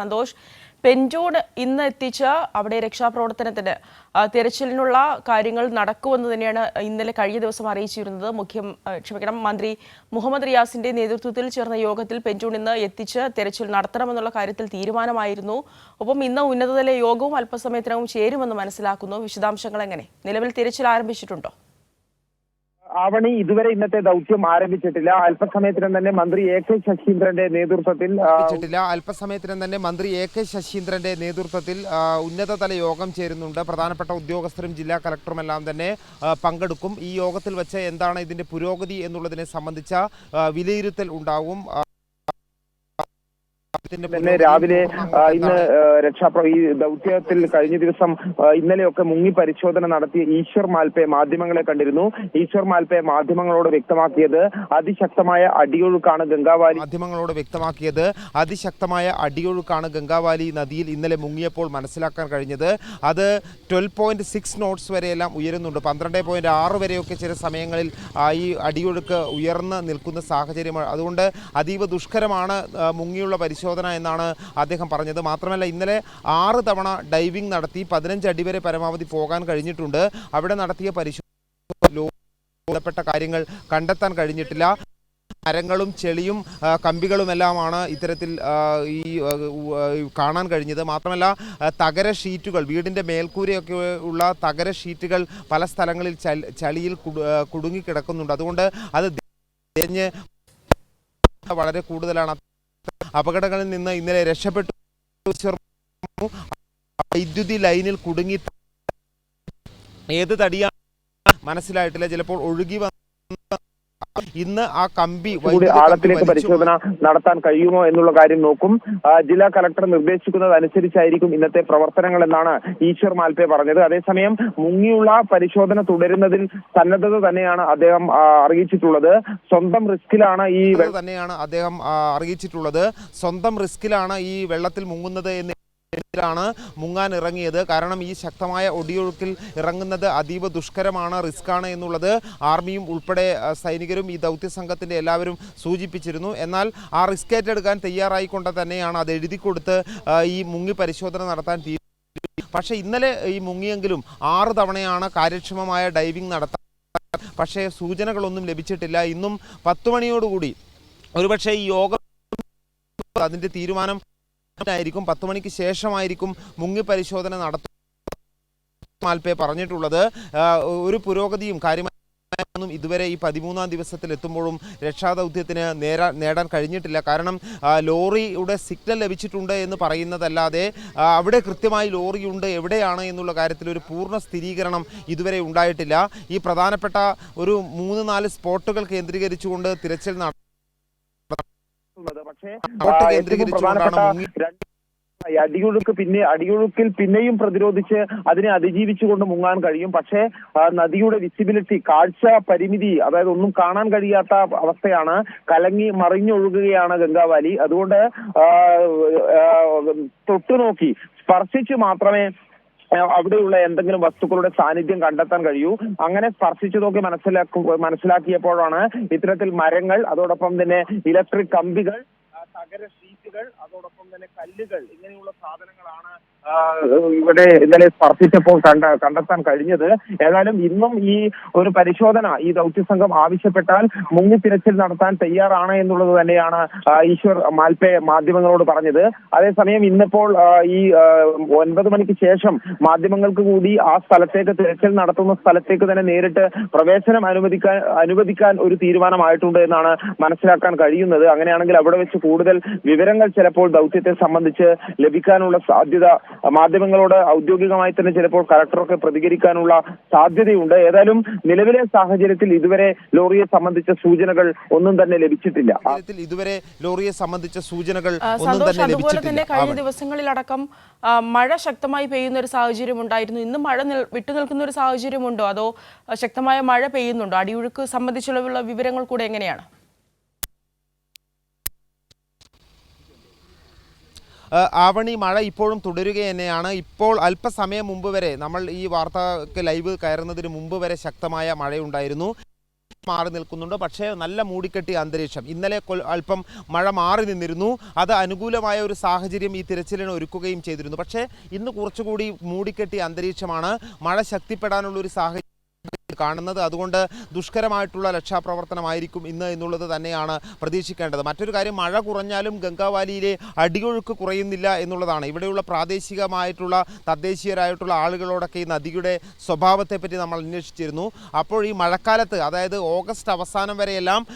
സന്തോഷ്, പെൻജോൺ ഇന്ന് എത്തിച്ച അവിടെ രക്ഷാപ്രവർത്തനത്തിന് തിരച്ചിലിനുള്ള കാര്യങ്ങൾ നടക്കുമെന്ന് തന്നെയാണ് ഇന്നലെ കഴിഞ്ഞ ദിവസം അറിയിച്ചിരുന്നത്. മന്ത്രി മുഹമ്മദ് റിയാസിന്റെ നേതൃത്വത്തിൽ ചേർന്ന യോഗത്തിൽ പെൻജോൺ ഇന്ന് എത്തിച്ച് തിരച്ചിൽ നടത്തണമെന്നുള്ള കാര്യത്തിൽ തീരുമാനമായിരുന്നു. ഒപ്പം ഇന്ന് ഉന്നതതല യോഗവും അല്പസമയത്തിനകം ചേരുമെന്ന് മനസ്സിലാക്കുന്നു. വിശദാംശങ്ങൾ എങ്ങനെ? നിലവിൽ തിരച്ചിൽ ആരംഭിച്ചിട്ടുണ്ടോ? ആവണി, ഇതുവരെ ഇന്നത്തെ ദൗത്യം ആരംഭിച്ചിട്ടില്ല. അല്പസമയത്തിനും തന്നെ മന്ത്രി എ കെ ശശീന്ദ്രന്റെ നേതൃത്വത്തിൽ ഉന്നതതല യോഗം ചേരുന്നുണ്ട്. പ്രധാനപ്പെട്ട ഉദ്യോഗസ്ഥരും ജില്ലാ കളക്ടറുമെല്ലാം തന്നെ പങ്കെടുക്കും. ഈ യോഗത്തിൽ വെച്ച് എന്താണ് ഇതിന്റെ പുരോഗതി എന്നുള്ളതിനെ സംബന്ധിച്ച വിലയിരുത്തൽ ഉണ്ടാവും. തന്നെ രാവിലെ ഇന്ന് ഈ ദൗത്യത്തിൽ കഴിഞ്ഞ ദിവസം ഇന്നലെയൊക്കെ മുങ്ങി പരിശോധന നടത്തിയ ഈശ്വർ മാൽപേ മാധ്യമങ്ങളെ കണ്ടിരുന്നു. ഈശ്വർ മാൽപേ മാധ്യമങ്ങളോട് വ്യക്തമാക്കിയത് അതിശക്തമായ ഗംഗാവാലി നദിയിൽ ഇന്നലെ മുങ്ങിയപ്പോൾ മനസ്സിലാക്കാൻ കഴിഞ്ഞത്. അത് 12.6 നോട്ട്സ് വരെയെല്ലാം ഉയരുന്നുണ്ട്. 12.6 വരെയൊക്കെ ചില സമയങ്ങളിൽ ഈ അടിയൊഴുക്ക് ഉയർന്ന് നിൽക്കുന്ന സാഹചര്യമാണ്. അതുകൊണ്ട് അതീവ ദുഷ്കരമാണ് മുങ്ങിയുള്ള പരിശോധന എന്നാണ് അദ്ദേഹം പറഞ്ഞത്. മാത്രമല്ല, ഇന്നലെ 6 തവണ ഡൈവിംഗ് നടത്തി 15 അടി വരെ പരമാവധി പോകാൻ കഴിഞ്ഞിട്ടുണ്ട്. അവിടെ നടത്തിയ പരിശോധന കാര്യങ്ങൾ കണ്ടെത്താൻ കഴിഞ്ഞിട്ടില്ല. മരങ്ങളും ചെളിയും കമ്പികളുമെല്ലാമാണ് ഇത്തരത്തിൽ ഈ കാണാൻ കഴിഞ്ഞത്. മാത്രമല്ല, തകര ഷീറ്റുകൾ, വീടിൻ്റെ മേൽക്കൂരയൊക്കെ ഉള്ള തകര ഷീറ്റുകൾ പല സ്ഥലങ്ങളിൽ ചളിയിൽ കുടുങ്ങിക്കിടക്കുന്നുണ്ട്. അതുകൊണ്ട് അത് വളരെ കൂടുതലാണ്. അപകടങ്ങളിൽ നിന്ന് ഇന്നലെ രക്ഷപ്പെട്ടു. വൈദ്യുതി ലൈനിൽ കുടുങ്ങി ഏത് തടിയാണ് മനസ്സിലായിട്ടില്ല. ചിലപ്പോൾ ഒഴുകി ഇന്ന് ആ കമ്പി ആഴത്തിലേക്ക് പരിശോധന നടത്താൻ കഴിയുമോ എന്നുള്ള കാര്യം നോക്കും. ജില്ലാ കളക്ടർ നിർദ്ദേശിക്കുന്നത് അനുസരിച്ചായിരിക്കും ഇന്നത്തെ പ്രവർത്തനങ്ങൾ എന്നാണ് ഈശ്വർ മാൽപേ പറഞ്ഞത്. അതേസമയം മുങ്ങിയുള്ള പരിശോധന തുടരുന്നതിൽ സന്നദ്ധത തന്നെയാണ് അദ്ദേഹം അറിയിച്ചിട്ടുള്ളത്. സ്വന്തം റിസ്കിലാണ് ഈ വെള്ളത്തിൽ മുങ്ങുന്നത് എന്ന് മുങ്ങാൻ ഇറങ്ങിയത്. കാരണം ഈ ശക്തമായ ഒടിയൊഴുക്കിൽ ഇറങ്ങുന്നത് അതീവ ദുഷ്കരമാണ്, റിസ്ക്കാണ് എന്നുള്ളത് ആർമിയും ഉൾപ്പെടെ സൈനികരും ഈ ദൗത്യ സംഘത്തിൻ്റെ എല്ലാവരും സൂചിപ്പിച്ചിരുന്നു. എന്നാൽ ആ റിസ്ക് ഏറ്റെടുക്കാൻ തയ്യാറായിക്കൊണ്ട് തന്നെയാണ് അത് എഴുതി കൊടുത്ത് ഈ മുങ്ങി പരിശോധന നടത്താൻ തീരുമാനിച്ചത്. പക്ഷേ ഇന്നലെ ഈ മുങ്ങിയെങ്കിലും 6 തവണയാണ് കാര്യക്ഷമമായ ഡൈവിംഗ് നടത്താൻ. പക്ഷേ സൂചനകളൊന്നും ലഭിച്ചിട്ടില്ല. ഇന്നും 10 മണിയോടുകൂടി ഒരുപക്ഷെ ഈ യോഗം അതിൻ്റെ തീരുമാനം ആയിരിക്കും. 10 മണിക്ക് ശേഷമായിരിക്കും മുങ്ങി പരിശോധന നടത്തും മാൽപേ പറഞ്ഞിട്ടുള്ളത്. ഒരു പുരോഗതിയും കാര്യമായൊന്നും ഇതുവരെ ഈ 13ാം ദിവസത്തിൽ എത്തുമ്പോഴും രക്ഷാദൗത്യത്തിന് നേടാൻ കഴിഞ്ഞിട്ടില്ല. കാരണം ലോറിയുടെ സിഗ്നൽ ലഭിച്ചിട്ടുണ്ട് എന്ന് പറയുന്നതല്ലാതെ അവിടെ കൃത്യമായി ലോറിയുണ്ട് എവിടെയാണ് എന്നുള്ള കാര്യത്തിൽ ഒരു പൂർണ്ണ സ്ഥിരീകരണം ഇതുവരെ ഉണ്ടായിട്ടില്ല. ഈ പ്രധാനപ്പെട്ട ഒരു 3-4 സ്പോട്ടുകൾ കേന്ദ്രീകരിച്ചുകൊണ്ട് തിരച്ചിൽ പക്ഷേ അടിയൊഴുക്കിൽ പിന്നെയും പ്രതിരോധിച്ച് അതിനെ അതിജീവിച്ചുകൊണ്ട് മുങ്ങാൻ കഴിയും. പക്ഷേ നദിയുടെ വിസിബിലിറ്റി, കാഴ്ച പരിമിതി, അതായത് ഒന്നും കാണാൻ കഴിയാത്ത അവസ്ഥയാണ്. കലങ്ങി മറിഞ്ഞൊഴുകുകയാണ് ഗംഗാവാലി. അതുകൊണ്ട് തൊട്ടുനോക്കി സ്പർശിച്ച് മാത്രമേ അവിടെയുള്ള എന്തെങ്കിലും വസ്തുക്കളുടെ സാന്നിധ്യം കണ്ടെത്താൻ കഴിയൂ. അങ്ങനെ സ്പർശിച്ചു നോക്കി മനസ്സിലാക്കിയപ്പോഴാണ് ഇത്തരത്തിൽ മരങ്ങൾ, അതോടൊപ്പം തന്നെ ഇലക്ട്രിക് കമ്പികൾ, തകര ഷീറ്റുകൾ, അതോടൊപ്പം തന്നെ കല്ലുകൾ, ഇങ്ങനെയുള്ള സാധനങ്ങളാണ് ഇവിടെ ഇന്നലെ സ്പർശിച്ചപ്പോൾ കണ്ടെത്താൻ കഴിഞ്ഞത്. ഏതായാലും ഇന്നും ഈ ഒരു പരിശോധന ഈ ദൗത്യസംഘം ആവശ്യപ്പെട്ടാൽ മുങ്ങി തിരച്ചിൽ നടത്താൻ തയ്യാറാണ് എന്നുള്ളത് തന്നെയാണ് ഈശ്വർ മാൽപേ മാധ്യമങ്ങളോട് പറഞ്ഞത്. അതേസമയം ഇന്നിപ്പോൾ ഈ 9 മണിക്ക് ശേഷം മാധ്യമങ്ങൾക്ക് കൂടി ആ സ്ഥലത്തേക്ക്, തിരച്ചിൽ നടത്തുന്ന സ്ഥലത്തേക്ക് തന്നെ നേരിട്ട് പ്രവേശനം അനുവദിക്കാൻ ഒരു തീരുമാനമായിട്ടുണ്ട് എന്നാണ് മനസ്സിലാക്കാൻ കഴിയുന്നത്. അങ്ങനെയാണെങ്കിൽ അവിടെ വെച്ച് കൂടുതൽ വിവരങ്ങൾ ചിലപ്പോൾ ദൗത്യത്തെ സംബന്ധിച്ച് ലഭിക്കാനുള്ള സാധ്യത, മാധ്യമങ്ങളോട് ഔദ്യോഗികമായി തന്നെ ചിലപ്പോൾ കളക്ടറൊക്കെ പ്രതികരിക്കാനുള്ള സാധ്യതയുണ്ട്. ഏതായാലും നിലവിലെ സാഹചര്യത്തിൽ ഇതുവരെ ലോറിയെ സംബന്ധിച്ച സൂചനകൾ ഒന്നും തന്നെ ലഭിച്ചിട്ടില്ല. അതുപോലെ തന്നെ കഴിഞ്ഞ ദിവസങ്ങളിലടക്കം മഴ ശക്തമായി പെയ്യുന്ന ഒരു സാഹചര്യം ഉണ്ടായിരുന്നു. ഇന്ന് മഴ വിട്ടുനിൽക്കുന്ന ഒരു സാഹചര്യമുണ്ടോ, അതോ ശക്തമായ മഴ പെയ്യുന്നുണ്ടോ? അടിയൊഴുക്ക് സംബന്ധിച്ചുള്ള വിവരങ്ങൾ കൂടെ എങ്ങനെയാണ്? ആവണി, മഴ ഇപ്പോഴും തുടരുക തന്നെയാണ്. ഇപ്പോൾ അല്പസമയം മുമ്പ് വരെ, നമ്മൾ ഈ വാർത്തക്ക് ലൈവ് കയറുന്നതിന് മുമ്പ് വരെ ശക്തമായ മഴയുണ്ടായിരുന്നു. മാറി നിൽക്കുന്നുണ്ട്. പക്ഷേ നല്ല മൂടിക്കെട്ടിയ അന്തരീക്ഷം. ഇന്നലെ അല്പം മഴ മാറി നിന്നിരുന്നു. അത് അനുകൂലമായ ഒരു സാഹചര്യം ഈ തിരച്ചിലിന് ഒരുക്കുകയും ചെയ്തിരുന്നു. പക്ഷേ ഇന്ന് കുറച്ചുകൂടി മൂടിക്കെട്ടിയ അന്തരീക്ഷമാണ്. മഴ ശക്തിപ്പെടാനുള്ള ഒരു സാഹചര്യം കാണുന്നത്. അതുകൊണ്ട് ദുഷ്കരമായിട്ടുള്ള രക്ഷാപ്രവർത്തനമായിരിക്കും ഇന്ന് എന്നുള്ളത് തന്നെയാണ് പ്രതീക്ഷിക്കേണ്ടത്. മറ്റൊരു കാര്യം, മഴ കുറഞ്ഞാലും ഗംഗാവാലിയിലെ അടിയൊഴുക്ക് കുറയുന്നില്ല എന്നുള്ളതാണ്. ഇവിടെയുള്ള പ്രാദേശികമായിട്ടുള്ള തദ്ദേശീയരായിട്ടുള്ള ആളുകളോടൊക്കെ ഈ നദിയുടെ സ്വഭാവത്തെപ്പറ്റി നമ്മൾ അന്വേഷിച്ചിരുന്നു. അപ്പോൾ ഈ മഴക്കാലത്ത്, അതായത് ഓഗസ്റ്റ് അവസാനം വരെയെല്ലാം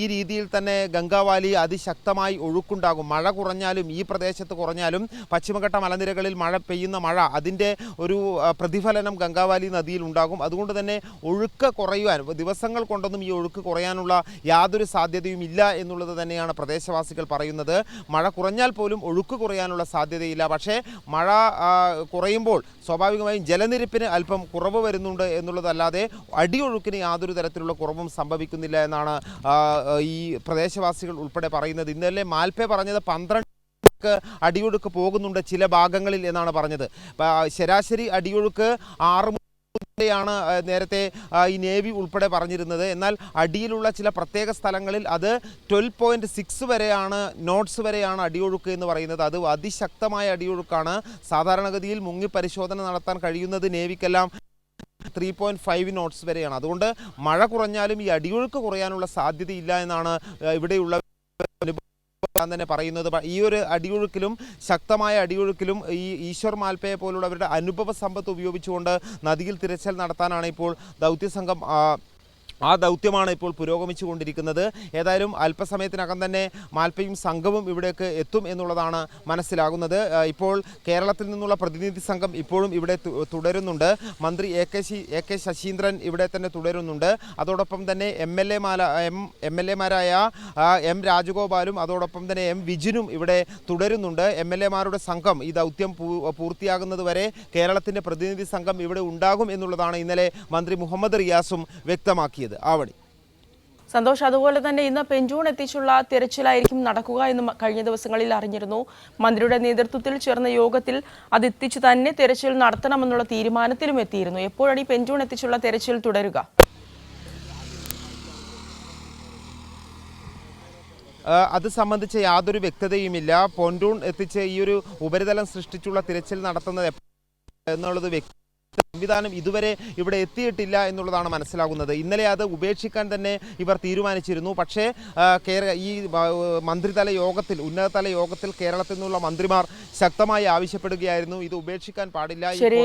ഈ രീതിയിൽ തന്നെ ഗംഗാവാലി അതിശക്തമായി ഒഴുക്കുണ്ടാകും. മഴ കുറഞ്ഞാലും, ഈ പ്രദേശത്ത് കുറഞ്ഞാലും, പശ്ചിമഘട്ട മലനിരകളിൽ പെയ്യുന്ന മഴ അതിൻ്റെ ഒരു പ്രതിഫലനം ഗംഗാവാലി നദിയിൽ ഉണ്ടാകും. അതുകൊണ്ട് തന്നെ ഒഴുക്ക് കുറയുവാൻ ദിവസങ്ങൾ കൊണ്ടൊന്നും ഈ ഒഴുക്ക് കുറയാനുള്ള യാതൊരു സാധ്യതയും ഇല്ല എന്നുള്ളത് തന്നെയാണ് പ്രദേശവാസികൾ പറയുന്നത്. മഴ കുറഞ്ഞാൽ പോലും ഒഴുക്ക് കുറയാനുള്ള സാധ്യതയില്ല. പക്ഷേ മഴ കുറയുമ്പോൾ സ്വാഭാവികമായും ജലനിരപ്പിന് അല്പം കുറവ് വരുന്നുണ്ട് എന്നുള്ളതല്ലാതെ അടിയൊഴുക്കിന് യാതൊരു തരത്തിലുള്ള കുറവും സംഭവിക്കുന്നില്ല എന്നാണ് ഈ പ്രദേശവാസികൾ ഉൾപ്പെടെ പറയുന്നത്. ഇന്നലെ മാൽപ്പെ പറഞ്ഞത് 12 അടിയൊഴുക്ക് പോകുന്നുണ്ട് ചില ഭാഗങ്ങളിൽ എന്നാണ് പറഞ്ഞത്. ശരാശരി അടിയൊഴുക്ക് 6 ാണ് നേരത്തെ ഈ നേവി ഉൾപ്പെടെ പറഞ്ഞിരുന്നത്. എന്നാൽ അടിയിലുള്ള ചില പ്രത്യേക സ്ഥലങ്ങളിൽ അത് 12.6 വരെയാണ്, നോട്ട്സ് വരെയാണ് അടിയൊഴുക്ക് എന്ന് പറയുന്നത്. അത് അതിശക്തമായ അടിയൊഴുക്കാണ്. സാധാരണഗതിയിൽ മുങ്ങി പരിശോധന നടത്താൻ കഴിയുന്നത് നേവിക്കെല്ലാം 3.5 നോട്ട്സ് വരെയാണ്. അതുകൊണ്ട് മഴ കുറഞ്ഞാലും ഈ അടിയൊഴുക്ക് കുറയാനുള്ള സാധ്യതയില്ല എന്നാണ് ഇവിടെയുള്ള തന്നെ പറയുന്നത്. ഈ ഒരു അടിയൊഴുക്കിലും, ശക്തമായ അടിയൊഴുക്കിലും ഈ ഈശ്വർ മാൽപ്പയെ പോലുള്ളവരുടെ അനുഭവ സമ്പത്ത് ഉപയോഗിച്ചുകൊണ്ട് നദിയിൽ തിരച്ചിൽ നടത്താനാണ് ഇപ്പോൾ ദൗത്യസംഘം ആ ദൗത്യമാണ് ഇപ്പോൾ പുരോഗമിച്ചു കൊണ്ടിരിക്കുന്നത്. ഏതായാലും അല്പസമയത്തിനകം തന്നെ മാൽപ്പയും സംഘവും ഇവിടേക്ക് എത്തും എന്നുള്ളതാണ് മനസ്സിലാകുന്നത്. ഇപ്പോൾ കേരളത്തിൽ നിന്നുള്ള പ്രതിനിധി സംഘം ഇപ്പോഴും ഇവിടെ തുടരുന്നുണ്ട്. മന്ത്രി എ കെ ശശീന്ദ്രൻ ഇവിടെ തന്നെ തുടരുന്നുണ്ട്. അതോടൊപ്പം തന്നെ എം എൽ എമാരായ എം രാജഗോപാലും അതോടൊപ്പം തന്നെ എം വിജിനും ഇവിടെ തുടരുന്നുണ്ട്. എം എൽ എമാരുടെ സംഘം ഈ ദൗത്യം പൂർത്തിയാകുന്നത് വരെ കേരളത്തിൻ്റെ പ്രതിനിധി സംഘം ഇവിടെ ഉണ്ടാകും എന്നുള്ളതാണ് ഇന്നലെ മന്ത്രി മുഹമ്മദ് റിയാസും വ്യക്തമാക്കിയത്. ആവണി. സന്തോഷ്, അതുപോലെ തന്നെ ഇന്ന് പെഞ്ചൂൺ എത്തിച്ചുള്ള തിരച്ചിലായിരിക്കും നടക്കുക എന്ന് കഴിഞ്ഞ ദിവസങ്ങളിൽ അറിഞ്ഞിരുന്നു. മന്ത്രിയുടെ നേതൃത്വത്തിൽ ചേർന്ന യോഗത്തിൽ അതെത്തിച്ചു തന്നെ തിരച്ചിൽ നടത്തണമെന്നുള്ള തീരുമാനത്തിലും എത്തിയിരുന്നു. എപ്പോഴാണ് ഈ പെഞ്ചൂൺ എത്തിച്ചുള്ള തിരച്ചിൽ തുടരുക? അത് സംബന്ധിച്ച് യാതൊരു വ്യക്തതയുമില്ല. പോണ്ടൂൺ എത്തിച്ച് ഈ ഒരു ഉപരിതലം സൃഷ്ടിച്ചുള്ള തിരച്ചിൽ നടത്തുന്നത് എന്നുള്ളത് സംവിധാനം ഇതുവരെ ഇവിടെ എത്തിയിട്ടില്ല എന്നുള്ളതാണ് മനസ്സിലാകുന്നത്. ഇന്നലെ അത് ഉപേക്ഷിക്കാൻ തന്നെ ഇവർ തീരുമാനിച്ചിരുന്നു. പക്ഷേ ഈ മന്ത്രിതല യോഗത്തിൽ, ഉന്നതതല യോഗത്തിൽ കേരളത്തിൽ നിന്നുള്ള മന്ത്രിമാർ ശക്തമായി ആവശ്യപ്പെടുകയായിരുന്നു ഇത് ഉപേക്ഷിക്കാൻ പാടില്ല.